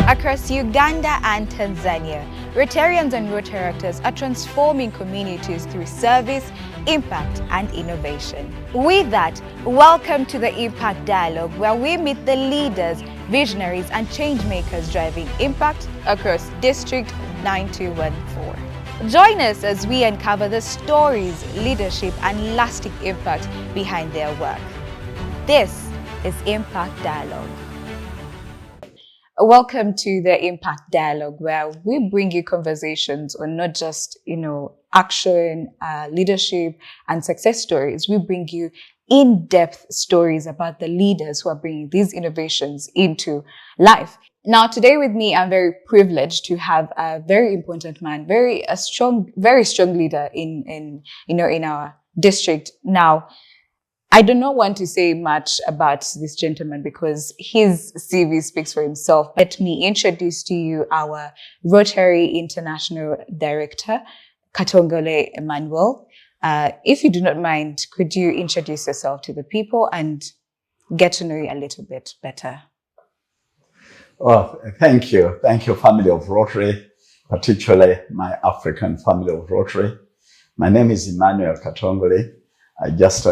Across Uganda and Tanzania, Rotarians and Rotaractors are transforming communities through service, impact, and innovation. With that, welcome to the Impact Dialogue, where we meet the leaders, visionaries, and changemakers driving impact across District 9214. Join us as we uncover the stories, leadership, and lasting impact behind their work. This is Impact Dialogue. Welcome to the Impact Dialogue, where we bring you conversations on not just, action, leadership, and success stories. We bring you in-depth stories about the leaders who are bringing these innovations into life. Now, today with me, I'm very privileged to have a very important man, very strong leader in our district. Now, I do not want to say much about this gentleman because his CV speaks for himself. Let me introduce to you our Rotary International Director, Katongole Emmanuel. If you do not mind, could you introduce yourself to the people and get to know you a little bit better? Oh, thank you. Thank you, family of Rotary, particularly my African family of Rotary. My name is Emmanuel Katongole. I just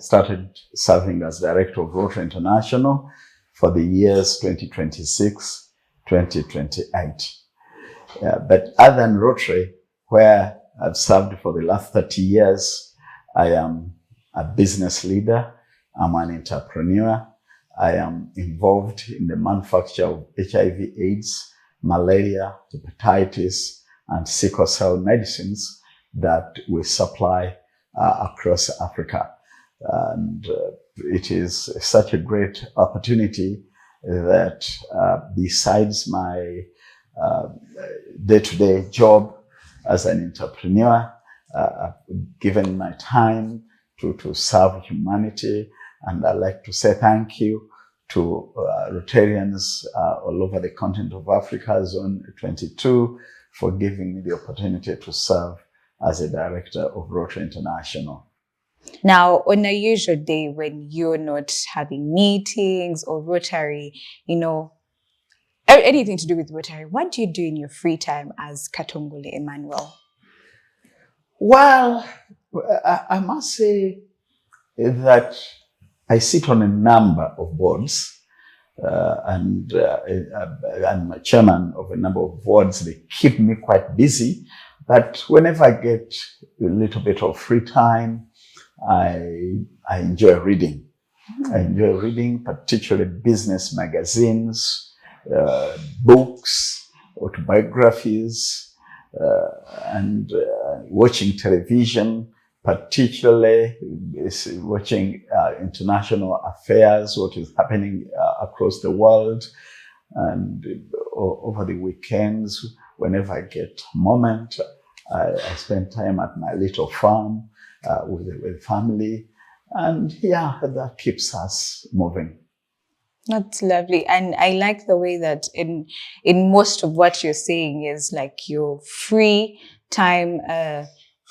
started serving as Director of Rotary International for the years 2026, 2028. But other than Rotary, where I've served for the last 30 years, I am a business leader. I'm an entrepreneur. I am involved in the manufacture of HIV/AIDS, malaria, hepatitis, and sickle cell medicines that we supply across Africa. And it is such a great opportunity that besides my day-to-day job as an entrepreneur, I've given my time to serve humanity. And I'd like to say thank you to Rotarians all over the continent of Africa, Zone 22, for giving me the opportunity to serve as a director of Rotary International. Now, on a usual day when you're not having meetings or Rotary, anything to do with Rotary, what do you do in your free time as Katongole Emmanuel? Well, I must say that I sit on a number of boards and I'm a chairman of a number of boards. They keep me quite busy. But whenever I get a little bit of free time, I enjoy reading. I enjoy reading, particularly business magazines, books, autobiographies, and watching television, particularly watching international affairs, what is happening across the world. And over the weekends, whenever I get a moment, I spend time at my little farm with family. And yeah, that keeps us moving. That's lovely. And I like the way that in most of what you're saying is like your free time,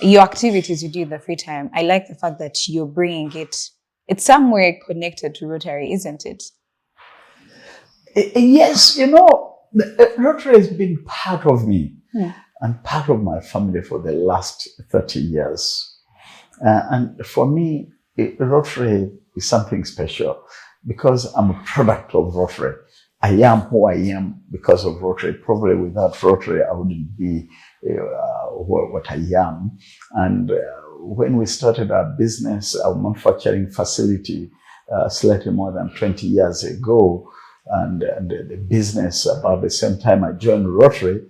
your activities you do in the free time. I like the fact that you're bringing it's somewhere connected to Rotary, isn't it? Yes, Rotary has been part of me and part of my family for the last 30 years. And for me, Rotary is something special because I'm a product of Rotary. I am who I am because of Rotary. Probably without Rotary, I wouldn't be what I am. And when we started our business, our manufacturing facility, slightly more than 20 years ago, and the business about the same time I joined Rotary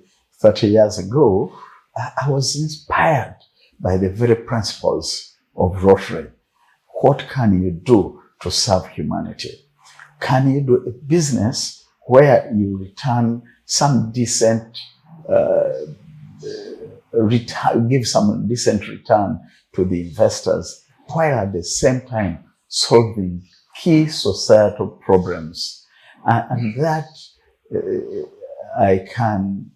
30 years ago, I was inspired by the very principles of Rotary. What can you do to serve humanity? Can you do a business where you return some decent give some decent return to the investors, while at the same time solving key societal problems? And that I can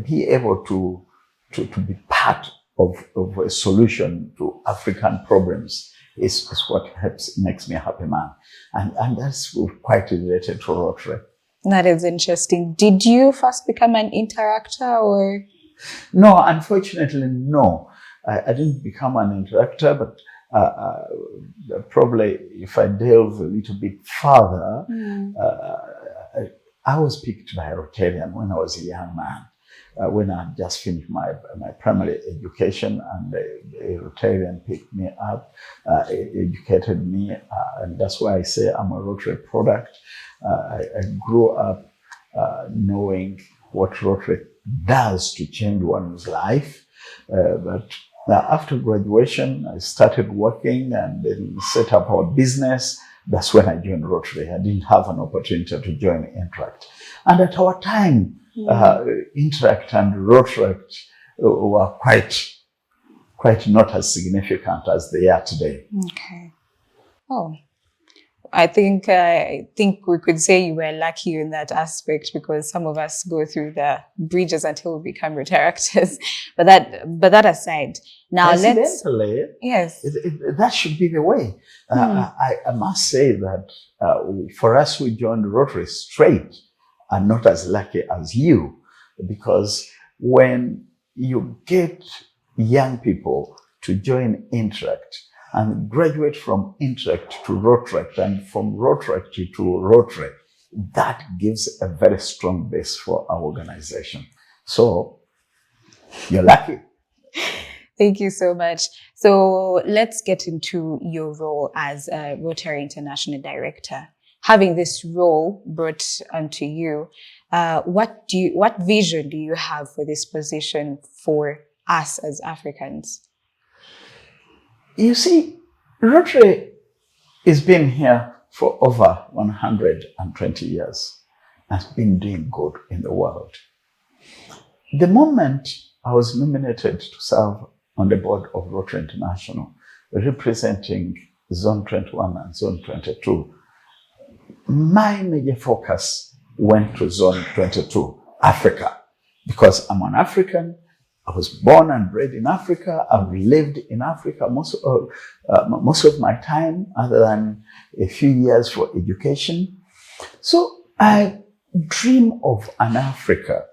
be able to be part of a solution to African problems is what makes me a happy man. And that's quite related to Rotary. That is interesting. Did you first become an interactor or? No, unfortunately, no. I didn't become an interactor, but probably if I delve a little bit further, I was picked by a Rotarian when I was a young man. When I had just finished my primary education, and a Rotarian picked me up, educated me, and that's why I say I'm a Rotary product. I grew up knowing what Rotary does to change one's life. But after graduation, I started working and then set up our business. That's when I joined Rotary. I didn't have an opportunity to join Interact. And at our time, Interact and Rotaract were quite not as significant as they are today. Okay. Oh, I think we could say you were lucky in that aspect, because some of us go through the bridges until we become Rotaractors. But that aside, now yes, that should be the way. I must say that for us who joined Rotary straight are not as lucky as you, because when you get young people to join Interact and graduate from Interact to Rotaract and from Rotaract to Rotary, that gives a very strong base for our organization. So you're lucky. Thank you so much. So let's get into your role as a Rotary International Director. Having this role brought onto you, what vision do you have for this position for us as Africans? You see, Rotary has been here for over 120 years and has been doing good in the world. The moment I was nominated to serve on the board of Rotary International, representing Zone 21 and Zone 22, my major focus went to Zone 22, Africa, because I'm an African. I was born and bred in Africa. I've lived in Africa most of my time, other than a few years for education. So I dream of an Africa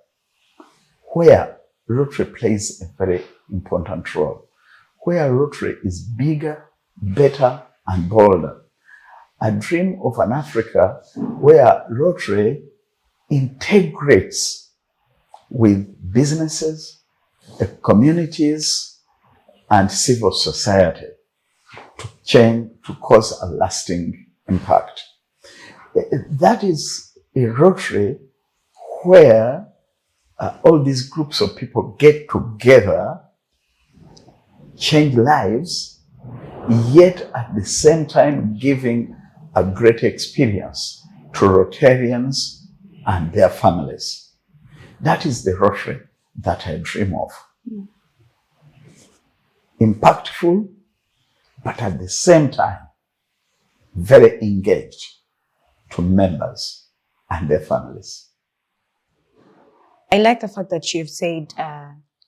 where Rotary plays a very important role, where Rotary is bigger, better, and bolder. I dream of an Africa where Rotary integrates with businesses, communities, and civil society to change, to cause a lasting impact. That is a Rotary where all these groups of people get together, change lives, yet at the same time giving a great experience to Rotarians and their families. That is the Rotary that I dream of. Impactful, but at the same time, very engaged to members and their families. I like the fact that you've said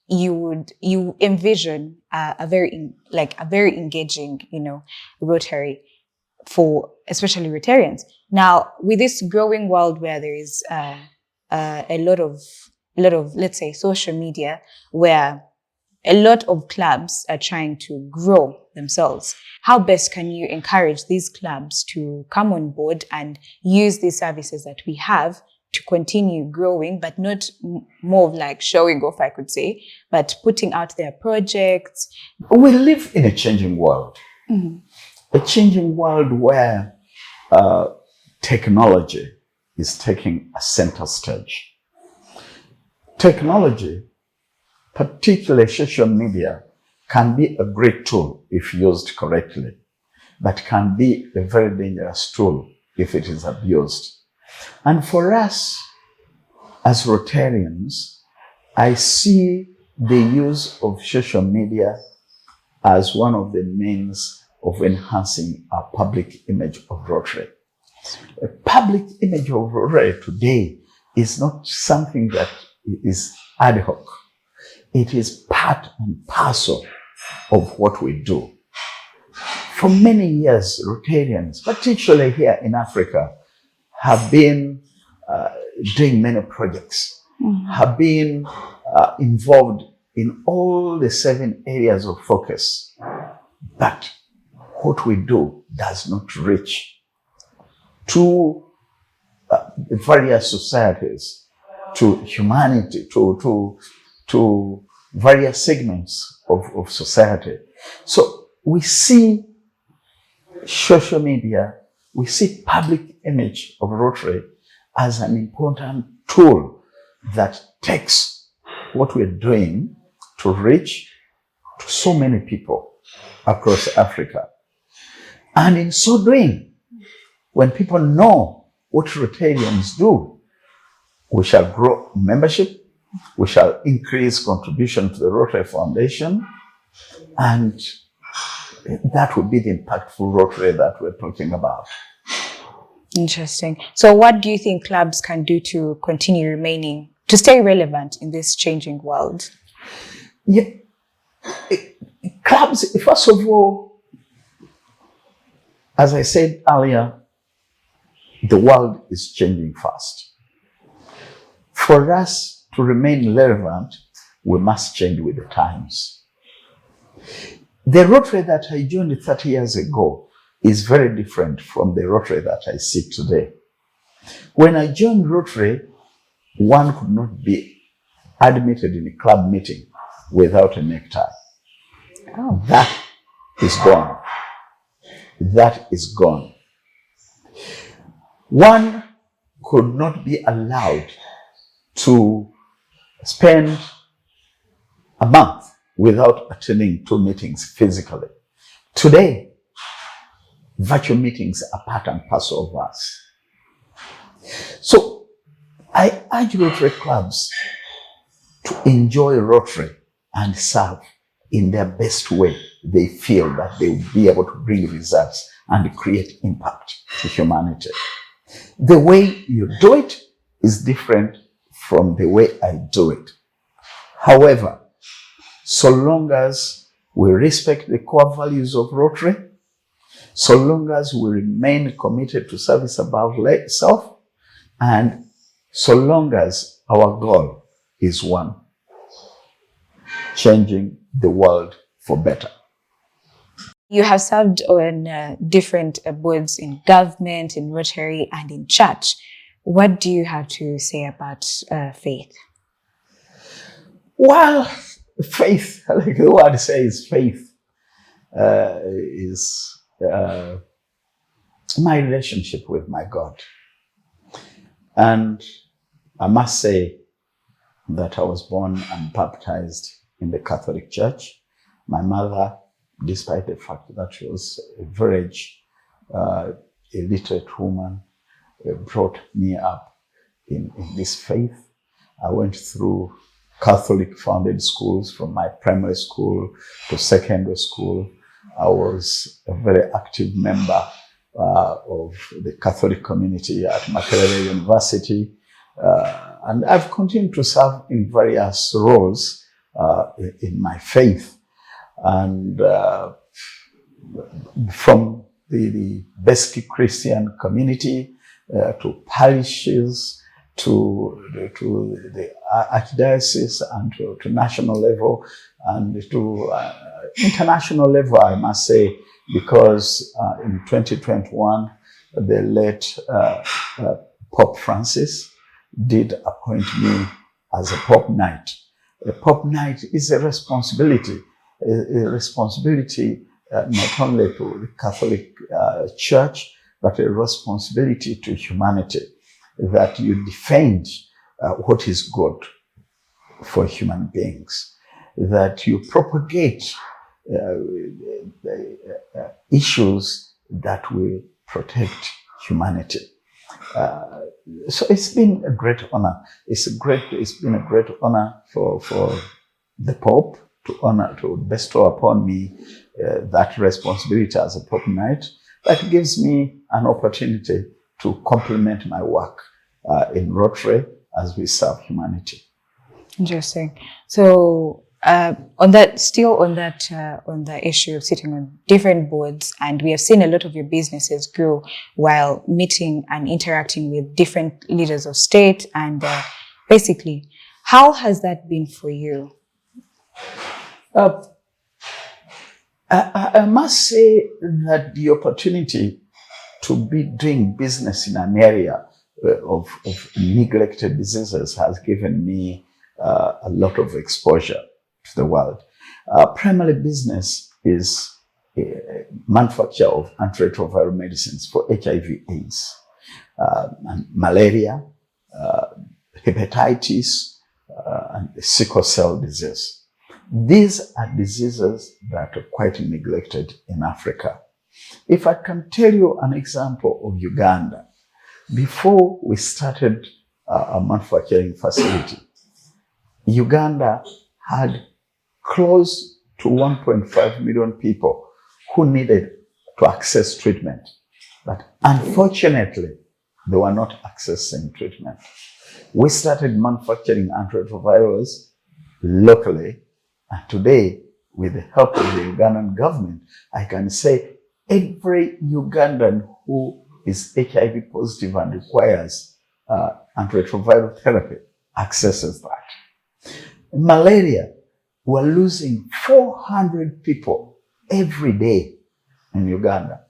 you envision a very engaging, Rotary for especially Rotarians. Now, with this growing world where there is a lot of, let's say, social media, where a lot of clubs are trying to grow themselves, how best can you encourage these clubs to come on board and use these services that we have to continue growing, but not more of like showing off, I could say, but putting out their projects? We live in a changing world. Mm-hmm. A changing world where technology is taking a center stage. Technology, particularly social media, can be a great tool if used correctly, but can be a very dangerous tool if it is abused. And for us as Rotarians, I see the use of social media as one of the means of enhancing our public image of Rotary. A public image of Rotary today is not something that is ad hoc. It is part and parcel of what we do. For many years, Rotarians, particularly here in Africa, have been doing many projects, have been involved in all the 7 areas of focus. But what we do does not reach to the various societies, to humanity, to various segments of society. So we see social media, we see public image of Rotary as an important tool that takes what we're doing to reach to so many people across Africa. And in so doing, when people know what Rotarians do, we shall grow membership, we shall increase contribution to the Rotary Foundation, and that would be the impactful Rotary that we're talking about. Interesting. So what do you think clubs can do to continue remaining, to stay relevant in this changing world? Yeah. Clubs, first of all, as I said earlier, the world is changing fast. For us to remain relevant, we must change with the times. The Rotary that I joined 30 years ago is very different from the Rotary that I see today. When I joined Rotary, one could not be admitted in a club meeting without a necktie. Oh. That is gone. That is gone. One could not be allowed to spend a month without attending 2 meetings physically. Today, virtual meetings are part and parcel of us. So I urge Rotary clubs to enjoy Rotary and serve in their best way they feel that they will be able to bring results and create impact to humanity. The way you do it is different from the way I do it. However, so long as we respect the core values of Rotary, so long as we remain committed to service above self, and so long as our goal is one, changing the world for better. You have served on different boards in government, in Rotary, and in church. What do you have to say about faith? Well, faith, like the word says, faith is my relationship with my God. And I must say that I was born and baptized in the Catholic Church. My mother, despite the fact that she was a very illiterate woman, brought me up in this faith. I went through Catholic founded schools from my primary school to secondary school. I was a very active member of the Catholic community at Makerere University. And I've continued to serve in various roles in my faith. And from the basic Christian community to parishes, to the archdiocese, and to national level, and to international level, I must say, because in 2021, the late Pope Francis did appoint me as a Pope Knight. A Pope Knight is a responsibility not only to the Catholic Church, but a responsibility to humanity, that you defend what is good for human beings, that you propagate issues that will protect humanity. So it's been a great honor. It's been a great honor for the Pope to bestow upon me that responsibility as a Pope Knight. That gives me an opportunity to complement my work in Rotary as we serve humanity. Interesting. So on the issue of sitting on different boards, and we have seen a lot of your businesses grow while meeting and interacting with different leaders of state, and basically, how has that been for you? I must say that the opportunity to be doing business in an area of neglected diseases has given me a lot of exposure to the world. Primary business is manufacture of antiretroviral medicines for HIV/AIDS, and malaria, hepatitis, and sickle cell disease. These are diseases that are quite neglected in Africa. If I can tell you an example of Uganda, before we started a manufacturing facility, Uganda had close to 1.5 million people who needed to access treatment. But unfortunately, they were not accessing treatment. We started manufacturing antiretrovirals locally, and today, with the help of the Ugandan government, I can say every Ugandan who is HIV positive and requires antiretroviral therapy accesses that. Malaria, we're losing 400 people every day in Uganda.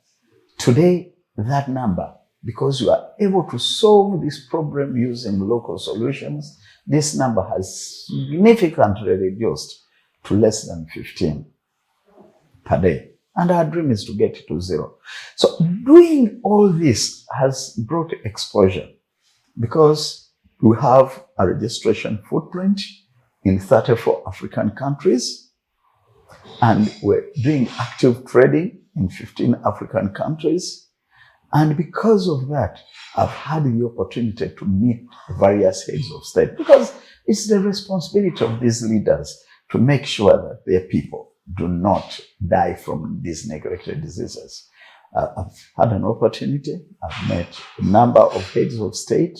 Today, that number, because we are able to solve this problem using local solutions, this number has significantly reduced to less than 15 per day. And our dream is to get it to 0. So doing all this has brought exposure because we have a registration footprint in 34 African countries, and we're doing active trading in 15 African countries. And because of that, I've had the opportunity to meet various heads of state, because it's the responsibility of these leaders to make sure that their people do not die from these neglected diseases. I've had an opportunity. I've met a number of heads of state,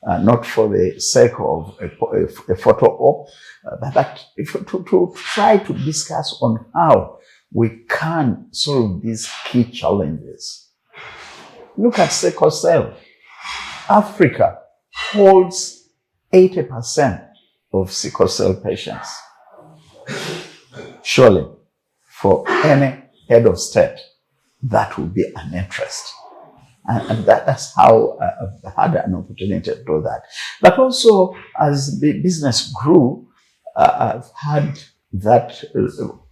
not for the sake of a photo op, but to try to discuss on how we can solve these key challenges. Look at sickle cell. Africa holds 80% of sickle cell patients. Surely, for any head of state, that would be an interest. And that's how I've had an opportunity to do that. But also, as the business grew, I've had that,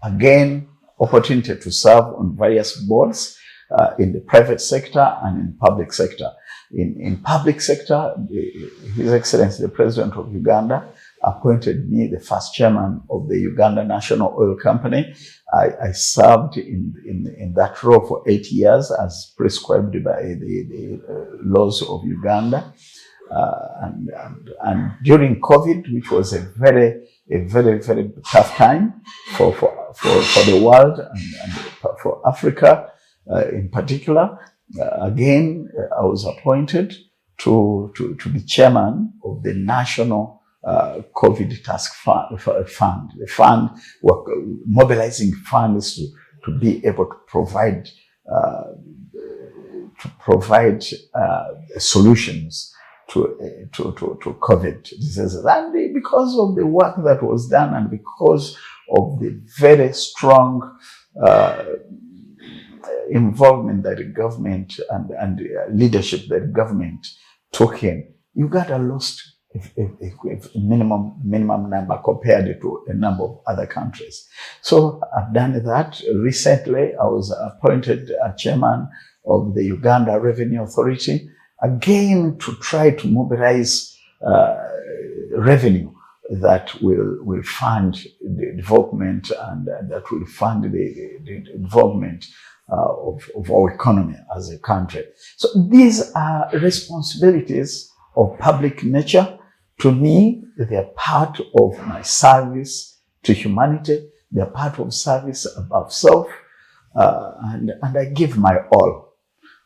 again, opportunity to serve on various boards in the private sector and in public sector. In public sector, His Excellency, the President of Uganda, appointed me the first chairman of the Uganda National Oil Company. I served in that role for 8 years as prescribed by the laws of Uganda. And during COVID, which was a very tough time for the world and for Africa in particular, again, I was appointed to be chairman of the National COVID Task Fund. The fund were mobilizing funds to be able to provide solutions to COVID diseases. And because of the work that was done, and because of the very strong involvement that the government and leadership that the government took in, Uganda lost a minimum number compared to a number of other countries. So I've done that. Recently, I was appointed chairman of the Uganda Revenue Authority, again to try to mobilize revenue that will fund the development and that will fund the development of our economy as a country. So these are responsibilities of public nature. To me, they are part of my service to humanity. They are part of service above self. And I give my all.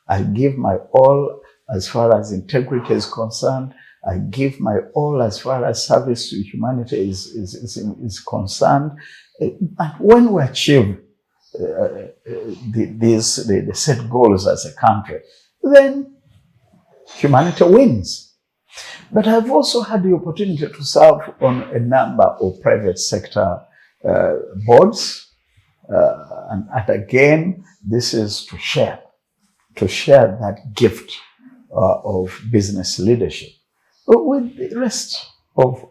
I give my all as far as integrity is concerned. I give my all as far as service to humanity is concerned. And when we achieve the set goals as a country, then humanity wins. But I've also had the opportunity to serve on a number of private sector boards. And again, this is to share that gift of business leadership with the rest of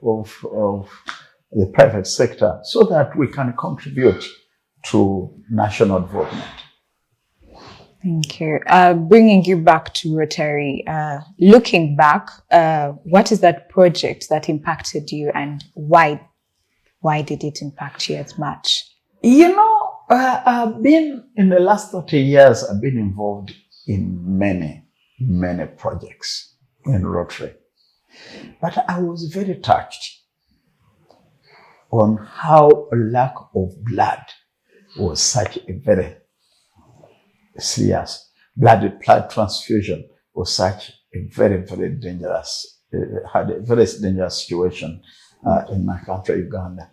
the private sector so that we can contribute to national development. Thank you. Bringing you back to Rotary, looking back, what is that project that impacted you and why did it impact you as much? I've been, in the last 30 years, I've been involved in many projects in Rotary. But I was very touched on how a lack of blood was such a very serious, blood transfusion was such a very dangerous, had a very dangerous situation in my country, Uganda.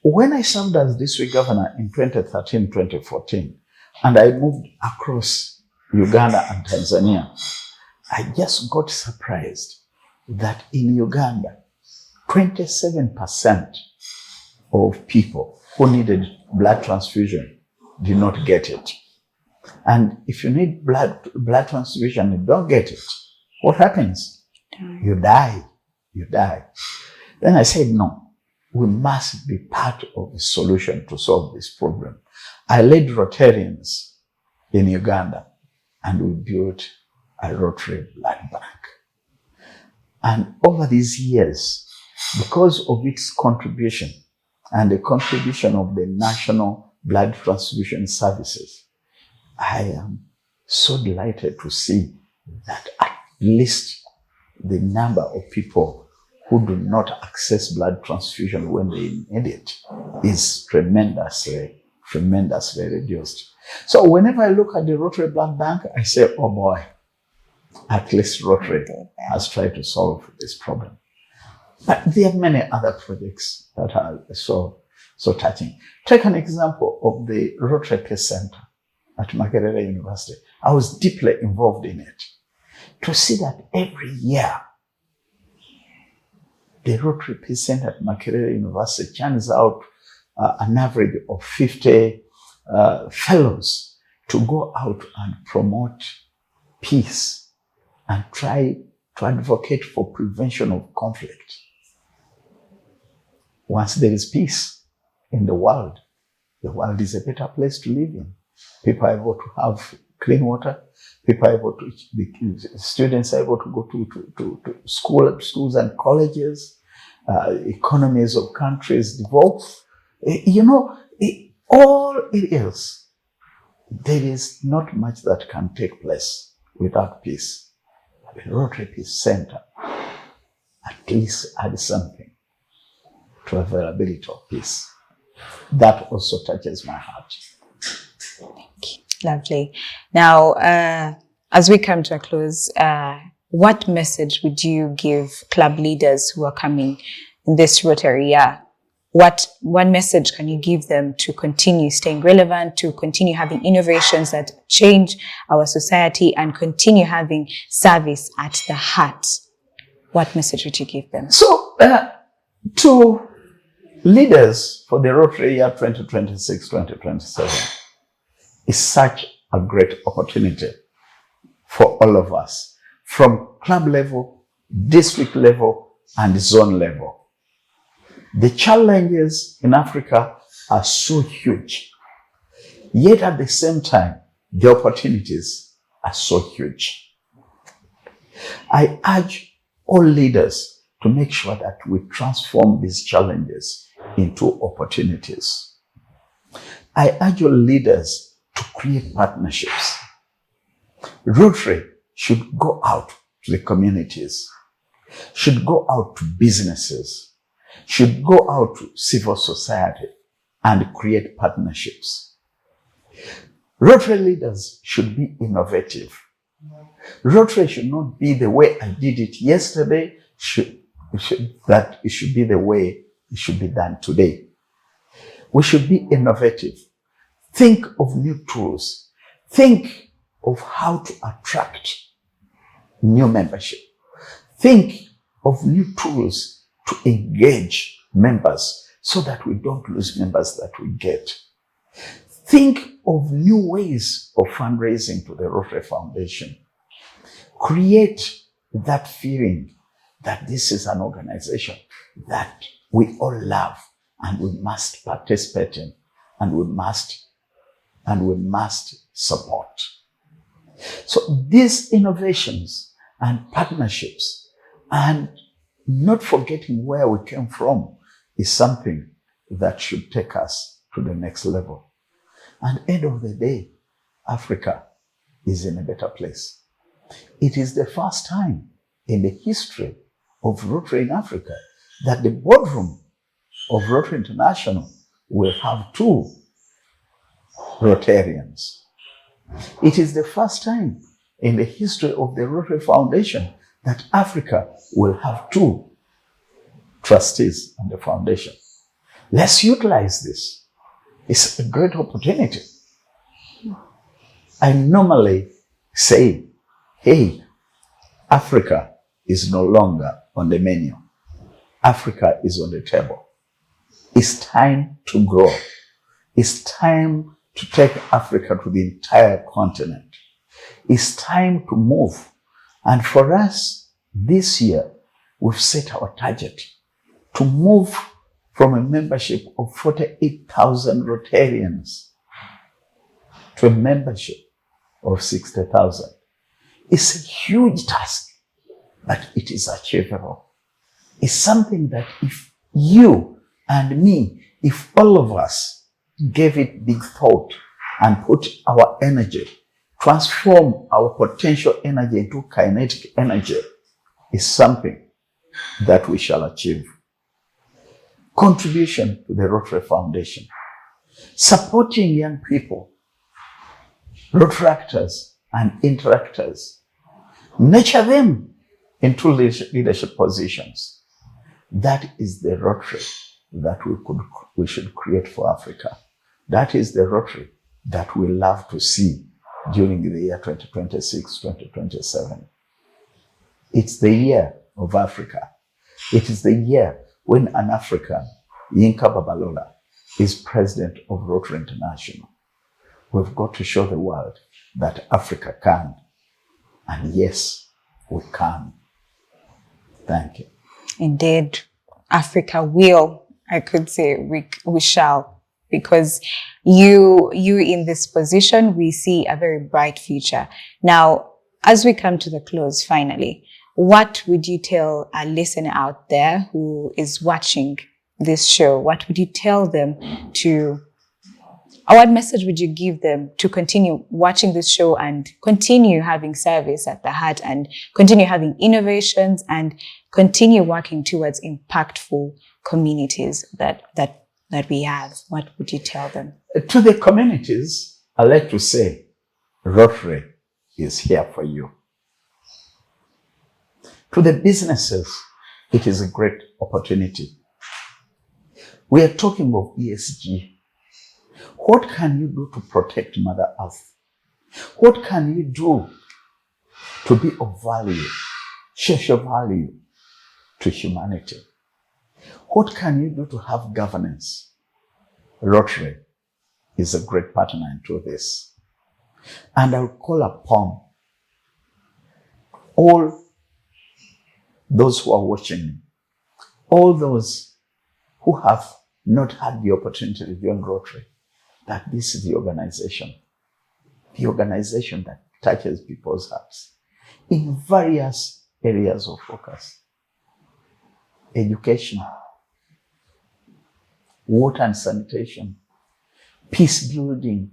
When I served as district governor in 2013-2014, and I moved across Uganda and Tanzania, I just got surprised that in Uganda, 27% of people who needed blood transfusion did not get it. And if you need blood transfusion and you don't get it, what happens? You die. Then I said, no, we must be part of the solution to solve this problem. I led Rotarians in Uganda and we built a Rotary blood bank. And over these years, because of its contribution and the contribution of the National Blood Transfusion Services, I am so delighted to see that at least the number of people who do not access blood transfusion when they need it is tremendously reduced. So whenever I look at the Rotary Blood Bank, I say, oh boy, at least Rotary has tried to solve this problem. But there are many other projects that are so touching. Take an example of the Rotary Peace Center at Makerere University. I was deeply involved in it. To see that every year, the Rotary Peace Center at Makerere University churns out an average of 50 fellows to go out and promote peace and try to advocate for prevention of conflict. Once there is peace in the world is a better place to live in. People are able to have clean water. People are able to, the students are able to go to schools and colleges. Economies of countries develop. All areas, there is not much that can take place without peace. The Rotary Peace Center at least adds something to availability of peace. That also touches my heart. Lovely. Now, as we come to a close, what message would you give club leaders who are coming in this Rotary year? What message can you give them to continue staying relevant, to continue having innovations that change our society and continue having service at the heart? What message would you give them? So, to leaders for the Rotary year 2026-2027, is such a great opportunity for all of us, from club level, district level, and zone level. The challenges in Africa are so huge, yet at the same time, the opportunities are so huge. I urge all leaders to make sure that we transform these challenges into opportunities. I urge all leaders to create partnerships. Rotary should go out to the communities, should go out to businesses, should go out to civil society and create partnerships. Rotary leaders should be innovative. Rotary should not be the way I did it yesterday, that it should be the way it should be done today. We should be innovative. Think of new tools. Think of how to attract new membership. Think of new tools to engage members so that we don't lose members that we get. Think of new ways of fundraising to the Rotary Foundation. Create that feeling that this is an organization that we all love and we must participate in, and we must support. So these innovations and partnerships, and not forgetting where we came from, is something that should take us to the next level. And end of the day, Africa is in a better place. It is the first time in the history of Rotary in Africa that the boardroom of Rotary International will have 2 Rotarians. It is the first time in the history of the Rotary Foundation that Africa will have 2 trustees on the foundation. Let's utilize this. It's a great opportunity. I normally say, hey, Africa is no longer on the menu. Africa is on the table. It's time to grow. It's time to take Africa to the entire continent. It's time to move. And for us, this year, we've set our target to move from a membership of 48,000 Rotarians to a membership of 60,000. It's a huge task, but it is achievable. It's something that if you and me, if all of us gave it big thought and put our energy, transform our potential energy into kinetic energy, is something that we shall achieve. Contribution to the Rotary Foundation. Supporting young people, Rotaractors and interactors. Nurture them into leadership positions. That is the Rotary that we should create for Africa. That is the Rotary that we love to see during the year 2026, 2027. It's the year of Africa. It is the year when an African, Yinka Babalola, is president of Rotary International. We've got to show the world that Africa can. And yes, we can. Thank you. Indeed, Africa will. I could say we shall, because you in this position, we see a very bright future. Now, as we come to the close, finally, what would you tell a listener out there who is watching this show? What would you tell them or what message would you give them to continue watching this show and continue having service at the heart and continue having innovations and continue working towards impactful communities that we have? What would you tell them? To the communities, I like to say, Rotary is here for you. To the businesses, it is a great opportunity. We are talking of ESG. What can you do to protect Mother Earth? What can you do to be of value, social value to humanity? What can you do to have governance? Rotary is a great partner into this. And I will call upon all those who are watching, all those who have not had the opportunity to join Rotary, that this is the organization that touches people's hearts in various areas of focus. Education, water and sanitation, peace building,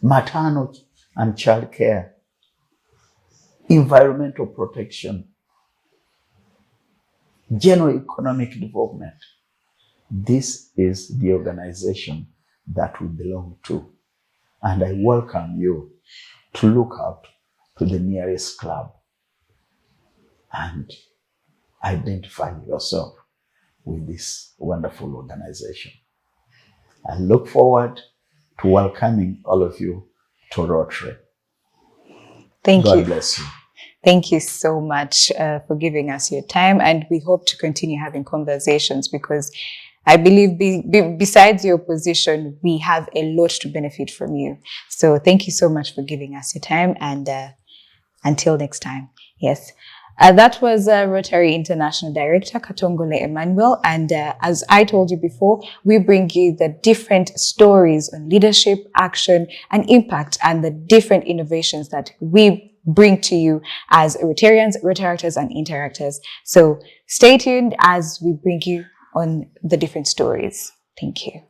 maternal and child care, environmental protection, general economic development. This is the organization that we belong to. And I welcome you to look out to the nearest club and identify yourself with this wonderful organization. I look forward to welcoming all of you to Rotary. Thank you. God bless you. Thank you so much for giving us your time, and we hope to continue having conversations, because I believe besides your position, we have a lot to benefit from you. So thank you so much for giving us your time, and until next time. Yes. That was Rotary International Director Katongole Emmanuel. And as I told you before, we bring you the different stories on leadership, action, and impact, and the different innovations that we bring to you as Rotarians, Rotaractors, and Interactors. So stay tuned as we bring you on the different stories. Thank you.